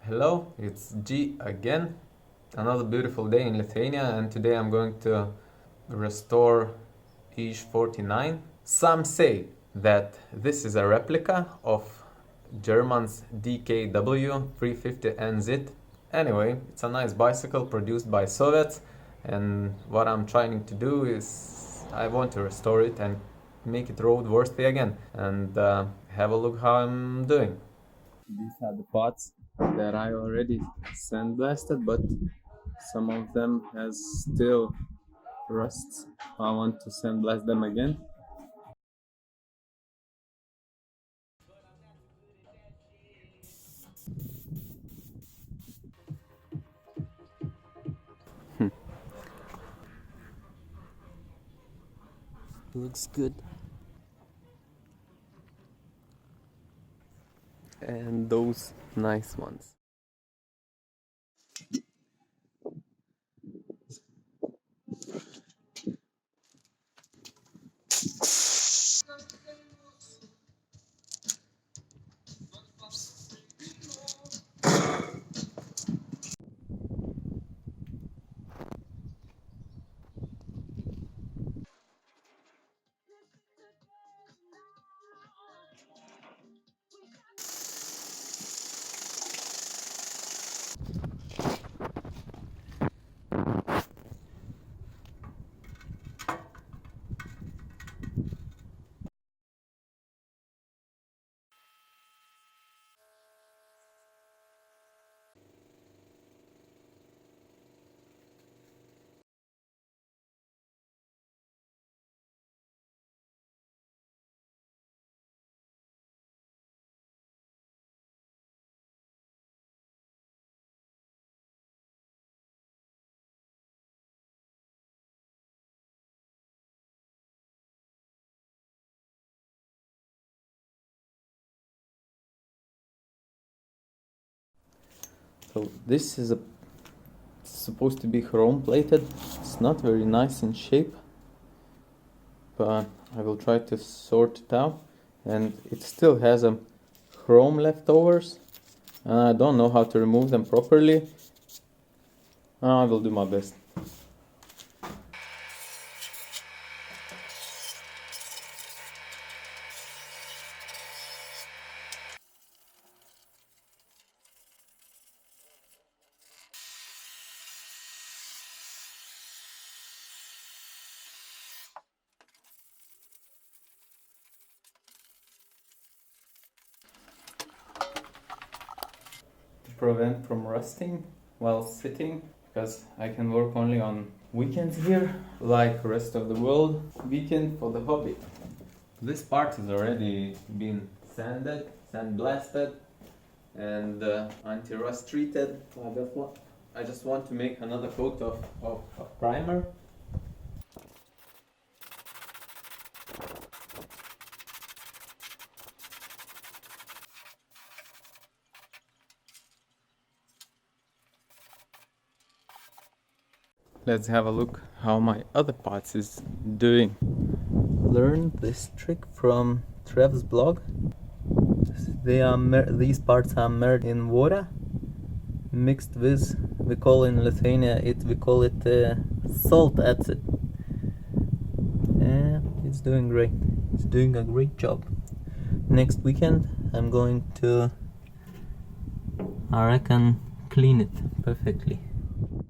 Hello, it's G again. Another beautiful day in Lithuania, and today I'm going to restore IZH 49. Some say that this is a replica of German's DKW 350NZ. Anyway, it's a nice bicycle produced by Soviets, and what I'm trying to do is I want to restore it and make it roadworthy again, and have a look how I'm doing. These are the parts that I already sandblasted, but some of them has still rusts. I want to sandblast them again. Looks good. And those nice ones. So this is supposed to be chrome plated. It's not very nice in shape, but I will try to sort it out. And it still has a chrome leftovers. I don't know how to remove them properly. I will do my best. To prevent from rusting while sitting, because I can work only on weekends here, like rest of the world, weekend for the hobby. This part has already been sanded, sandblasted, and anti-rust treated. I just want to make another coat of primer. Let's have a look how my other parts is doing. Learned this trick from Trev's blog. These parts are merged in water, mixed with, we call in Lithuania salt acid. And it's doing great. It's doing a great job. Next weekend I'm going to, I reckon, clean it perfectly.